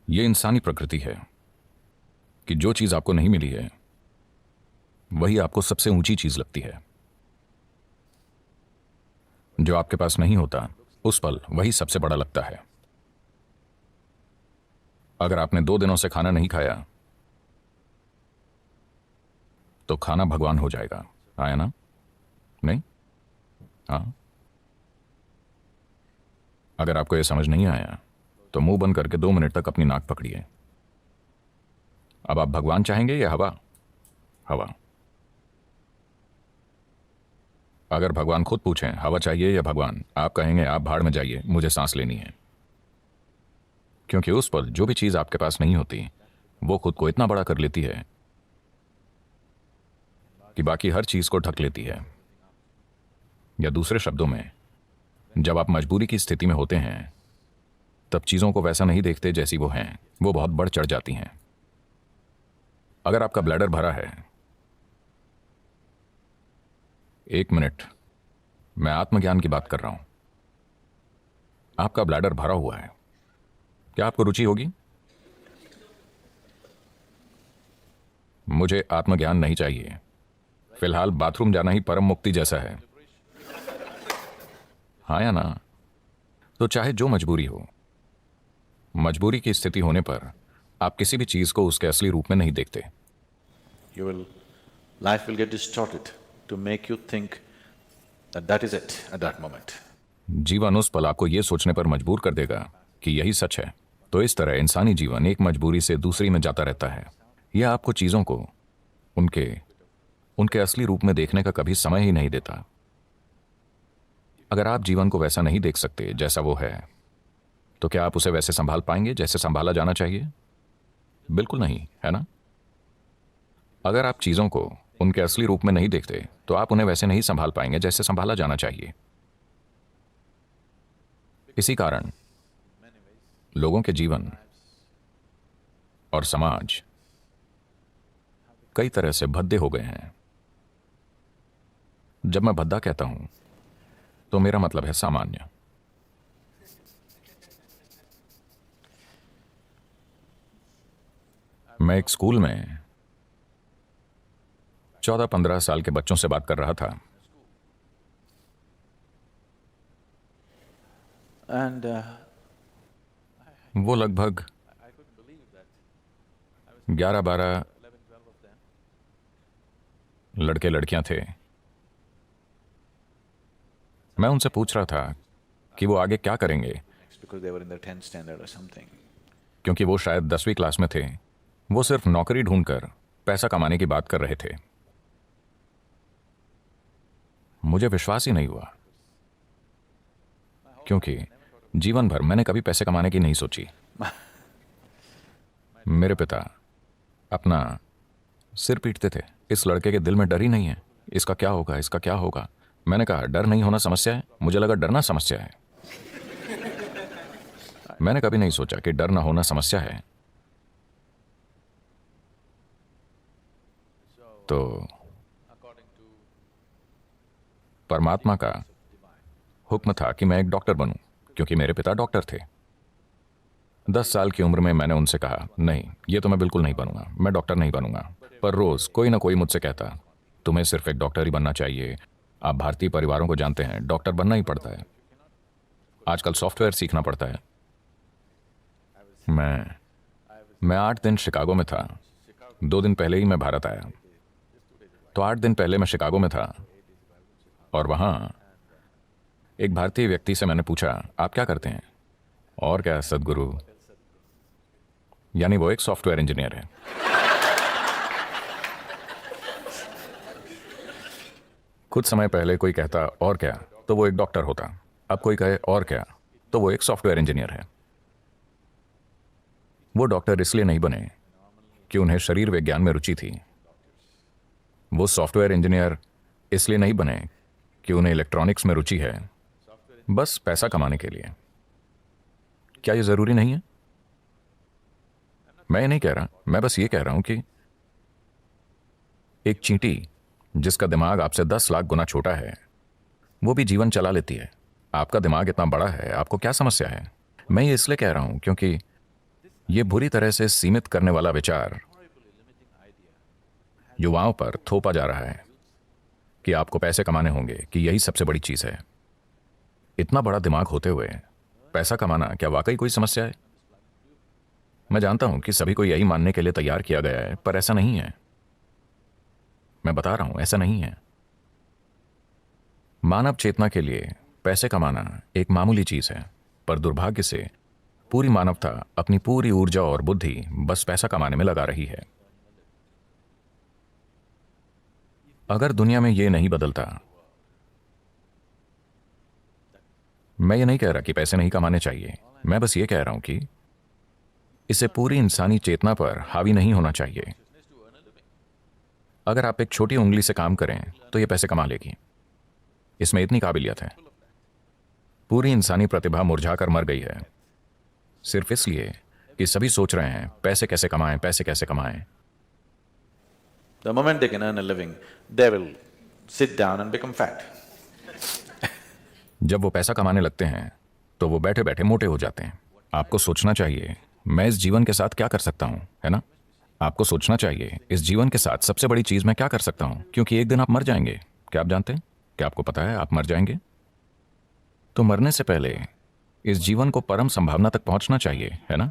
ये इंसानी प्रकृति है कि जो चीज आपको नहीं मिली है वही आपको सबसे ऊंची चीज लगती है। जो आपके पास नहीं होता उस पल वही सबसे बड़ा लगता है। अगर आपने 2 दिनों से खाना नहीं खाया तो खाना भगवान हो जाएगा। आया ना? नहीं? हाँ। अगर आपको यह समझ नहीं आया तो मुंह बंद करके 2 मिनट तक अपनी नाक पकड़िए। अब आप भगवान चाहेंगे या हवा? हवा। अगर भगवान खुद पूछें हवा चाहिए या भगवान, आप कहेंगे आप भाड़ में जाइए, मुझे सांस लेनी है। क्योंकि उस पल जो भी चीज आपके पास नहीं होती वो खुद को इतना बड़ा कर लेती है कि बाकी हर चीज को ढक लेती है। या दूसरे शब्दों में, जब आप मजबूरी की स्थिति में होते हैं तब चीजों को वैसा नहीं देखते जैसी वो हैं, वो बहुत बढ़ चढ़ जाती हैं। अगर आपका ब्लैडर भरा है, 1 मिनट, मैं आत्मज्ञान की बात कर रहा हूं। आपका ब्लैडर भरा हुआ है, क्या आपको रुचि होगी? मुझे आत्मज्ञान नहीं चाहिए। फिलहाल बाथरूम जाना ही परम मुक्ति जैसा है। हाँ या ना? तो चाहे जो मजबूरी हो, मजबूरी की स्थिति होने पर आप किसी भी चीज को उसके असली रूप में नहीं देखते। Life will get distorted to make you think that that is it at that moment. जीवन उस पल आपको यह सोचने पर मजबूर कर देगा कि यही सच है। तो इस तरह इंसानी जीवन एक मजबूरी से दूसरी में जाता रहता है। यह आपको चीजों को उनके उनके असली रूप में देखने का कभी समय ही नहीं देता। अगर आप जीवन को वैसा नहीं देख सकते जैसा वो है, तो क्या आप उसे वैसे संभाल पाएंगे जैसे संभाला जाना चाहिए? बिल्कुल नहीं, है ना? अगर आप चीजों को उनके असली रूप में नहीं देखते तो आप उन्हें वैसे नहीं संभाल पाएंगे जैसे संभाला जाना चाहिए। इसी कारण लोगों के जीवन और समाज कई तरह से भद्दे हो गए हैं। जब मैं भद्दा कहता हूं तो मेरा मतलब है सामान्य। मैं एक स्कूल में 14-15 साल के बच्चों से बात कर रहा था। वो लगभग 11-12 लड़के लड़कियां थे। मैं उनसे पूछ रहा था कि वो आगे क्या करेंगे, Because they were in the 10th standard or something. क्योंकि वो शायद 10वीं क्लास में थे। वो सिर्फ नौकरी ढूंढकर पैसा कमाने की बात कर रहे थे। मुझे विश्वास ही नहीं हुआ, क्योंकि जीवन भर मैंने कभी पैसे कमाने की नहीं सोची। मेरे पिता अपना सिर पीटते थे, इस लड़के के दिल में डर ही नहीं है, इसका क्या होगा, इसका क्या होगा। मैंने कहा डर नहीं होना समस्या है? मुझे लगा डरना समस्या है। मैंने कभी नहीं सोचा कि डर ना होना समस्या है। तो परमात्मा का हुक्म था कि मैं एक डॉक्टर बनूं, क्योंकि मेरे पिता डॉक्टर थे। 10 साल की उम्र में मैंने उनसे कहा नहीं, ये तो मैं बिल्कुल नहीं बनूंगा, मैं डॉक्टर नहीं बनूंगा। पर रोज कोई ना कोई मुझसे कहता तुम्हें सिर्फ एक डॉक्टर ही बनना चाहिए। आप भारतीय परिवारों को जानते हैं, डॉक्टर बनना ही पड़ता है, आजकल सॉफ्टवेयर सीखना पड़ता है। मैं 8 दिन शिकागो में था। 2 दिन पहले ही मैं भारत आया। तो 8 दिन पहले मैं शिकागो में था और वहां एक भारतीय व्यक्ति से मैंने पूछा आप क्या करते हैं? और क्या सदगुरु, यानी वो एक सॉफ्टवेयर इंजीनियर है। कुछ समय पहले कोई कहता और क्या, तो वो एक डॉक्टर होता। अब कोई कहे और क्या, तो वो एक सॉफ्टवेयर इंजीनियर है। वो डॉक्टर इसलिए नहीं बने कि उन्हें शरीर विज्ञान में रुचि थी। वो सॉफ्टवेयर इंजीनियर इसलिए नहीं बने कि उन्हें इलेक्ट्रॉनिक्स में रुचि है, बस पैसा कमाने के लिए। क्या ये जरूरी नहीं है? मैं ये नहीं कह रहा, मैं बस ये कह रहा हूं कि एक चींटी जिसका दिमाग आपसे 10 लाख गुना छोटा है, वो भी जीवन चला लेती है। आपका दिमाग इतना बड़ा है, आपको क्या समस्या है? मैं ये इसलिए कह रहा हूं क्योंकि ये बुरी तरह से सीमित करने वाला विचार युवाओं पर थोपा जा रहा है कि आपको पैसे कमाने होंगे, कि यही सबसे बड़ी चीज है। इतना बड़ा दिमाग होते हुए पैसा कमाना क्या वाकई कोई समस्या है? मैं जानता हूं कि सभी को यही मानने के लिए तैयार किया गया है, पर ऐसा नहीं है। मैं बता रहा हूं, ऐसा नहीं है। मानव चेतना के लिए पैसे कमाना एक मामूली चीज है, पर दुर्भाग्य से पूरी मानवता अपनी पूरी ऊर्जा और बुद्धि बस पैसा कमाने में लगा रही है। अगर दुनिया में यह नहीं बदलता, मैं ये नहीं कह रहा कि पैसे नहीं कमाने चाहिए, मैं बस ये कह रहा हूं कि इसे पूरी इंसानी चेतना पर हावी नहीं होना चाहिए। अगर आप एक छोटी उंगली से काम करें तो यह पैसे कमा लेगी। इसमें इतनी काबिलियत है। पूरी इंसानी प्रतिभा मुरझाकर मर गई है, सिर्फ इसलिए कि सभी सोच रहे हैं पैसे कैसे कमाएं, पैसे कैसे कमाएं। The moment they can earn a living, they will sit down and become fat. जब वो पैसा कमाने लगते हैं तो वो बैठे बैठे मोटे हो जाते हैं। आपको सोचना चाहिए, मैं इस जीवन के साथ क्या कर सकता हूं, है ना? आपको सोचना चाहिए, इस जीवन के साथ सबसे बड़ी चीज मैं क्या कर सकता हूं, क्योंकि एक दिन आप मर जाएंगे। क्या आप जानते हैं? क्या आपको पता है आप मर जाएंगे? तो मरने से पहले इस जीवन को परम संभावना तक पहुंचना चाहिए, है ना?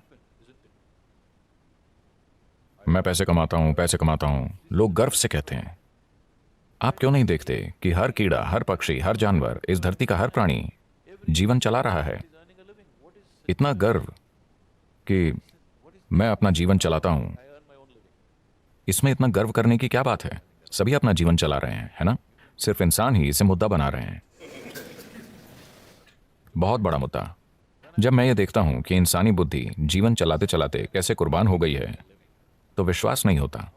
मैं पैसे कमाता हूं, पैसे कमाता हूं, लोग गर्व से कहते हैं। आप क्यों नहीं देखते कि हर कीड़ा, हर पक्षी, हर जानवर, इस धरती का हर प्राणी जीवन चला रहा है? इतना गर्व कि मैं अपना जीवन चलाता हूं, इसमें इतना गर्व करने की क्या बात है? सभी अपना जीवन चला रहे हैं, है ना? सिर्फ इंसान ही इसे मुद्दा बना रहे हैं। बहुत बड़ा मुद्दा। जब मैं ये देखता हूं कि इंसानी बुद्धि जीवन चलाते चलाते कैसे कुर्बान हो गई है, तो विश्वास नहीं होता।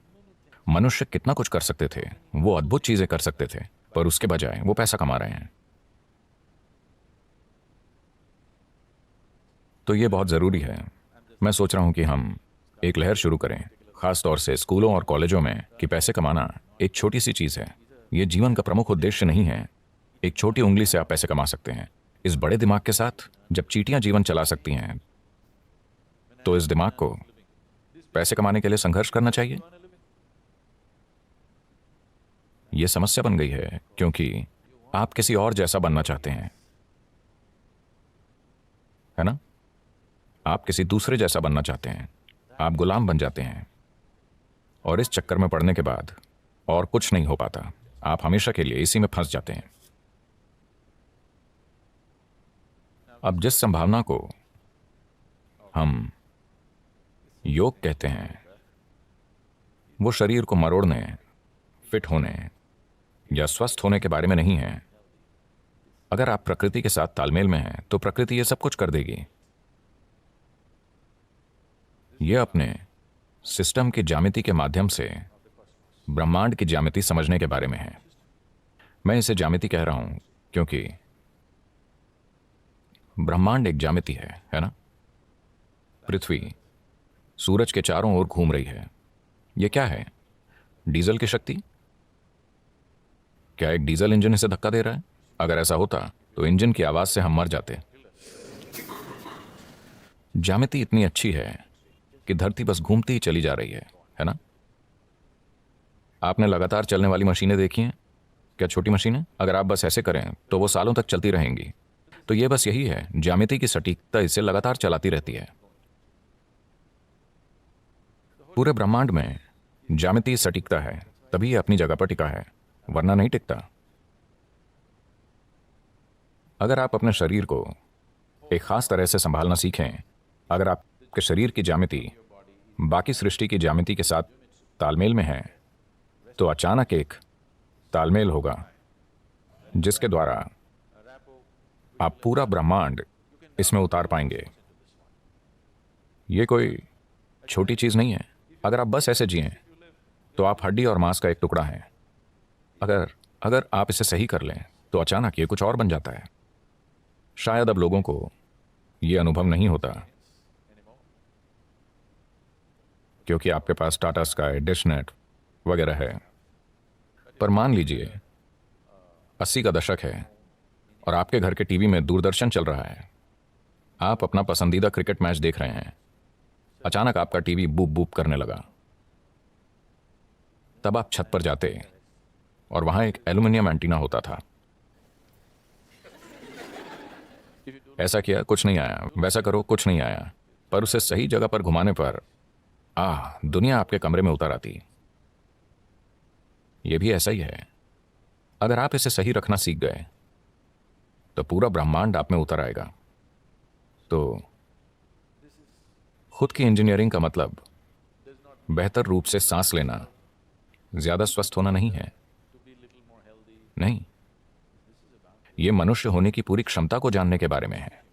मनुष्य कितना कुछ कर सकते थे, वो अद्भुत चीजें कर सकते थे, पर उसके बजाय वो पैसा कमा रहे हैं। तो ये बहुत जरूरी है। मैं सोच रहा हूं कि हम एक लहर शुरू करें, खासतौर से स्कूलों और कॉलेजों में, कि पैसे कमाना एक छोटी सी चीज है। ये जीवन का प्रमुख उद्देश्य नहीं है। एक छोटी उंगली से आप पैसे कमा सकते हैं। इस बड़े दिमाग के साथ जब चींटियां जीवन चला सकती हैं, तो इस दिमाग को पैसे कमाने के लिए संघर्ष करना चाहिए। यह समस्या बन गई है क्योंकि आप किसी और जैसा बनना चाहते हैं, है ना? आप किसी दूसरे जैसा बनना चाहते हैं। आप गुलाम बन जाते हैं और इस चक्कर में पड़ने के बाद और कुछ नहीं हो पाता। आप हमेशा के लिए इसी में फंस जाते हैं। अब जिस संभावना को हम योग कहते हैं, वो शरीर को मरोड़ने, फिट होने या स्वस्थ होने के बारे में नहीं है। अगर आप प्रकृति के साथ तालमेल में हैं, तो प्रकृति ये सब कुछ कर देगी। यह अपने सिस्टम की ज्यामिति के माध्यम से ब्रह्मांड की ज्यामिति समझने के बारे में है। मैं इसे ज्यामिति कह रहा हूं क्योंकि ब्रह्मांड एक ज्यामिति है ना? पृथ्वी सूरज के चारों ओर घूम रही है। यह क्या है? डीजल की शक्ति? क्या एक डीजल इंजन इसे धक्का दे रहा है? अगर ऐसा होता तो इंजन की आवाज से हम मर जाते। ज्यामिति इतनी अच्छी है कि धरती बस घूमती ही चली जा रही है ना? आपने लगातार चलने वाली मशीनें देखी हैं? क्या छोटी मशीनें? अगर आप बस ऐसे करें तो वो सालों तक चलती रहेंगी। तो ये बस यही है, ज्यामिति की सटीकता इसे लगातार चलाती रहती है। पूरे ब्रह्मांड में ज्यामिति सटीकता है, तभी ये अपनी जगह पर टिका है, वरना नहीं टिकता। अगर आप अपने शरीर को एक खास तरह से संभालना सीखें, अगर आपके शरीर की ज्यामिति बाकी सृष्टि की ज्यामिति के साथ तालमेल में है, तो अचानक एक तालमेल होगा जिसके द्वारा आप पूरा ब्रह्मांड इसमें उतार पाएंगे। यह कोई छोटी चीज नहीं है। अगर आप बस ऐसे जिएं तो आप हड्डी और मांस का एक टुकड़ा हैं। अगर आप इसे सही कर लें तो अचानक ये कुछ और बन जाता है। शायद अब लोगों को यह अनुभव नहीं होता क्योंकि आपके पास टाटा स्काई, डिश नेट वगैरह है। पर मान लीजिए 80 का दशक है और आपके घर के टीवी में दूरदर्शन चल रहा है। आप अपना पसंदीदा क्रिकेट मैच देख रहे हैं। अचानक आपका टीवी बूप बूप करने लगा। तब आप छत पर जाते और वहां एक एल्युमिनियम एंटीना होता था। ऐसा किया, कुछ नहीं आया, वैसा करो, कुछ नहीं आया, पर उसे सही जगह पर घुमाने पर दुनिया आपके कमरे में उतर आती। यह भी ऐसा ही है। अगर आप इसे सही रखना सीख गए तो पूरा ब्रह्मांड आप में उतर आएगा। तो खुद की इंजीनियरिंग का मतलब बेहतर रूप से सांस लेना, ज्यादा स्वस्थ होना नहीं है। नहीं, यह मनुष्य होने की पूरी क्षमता को जानने के बारे में है।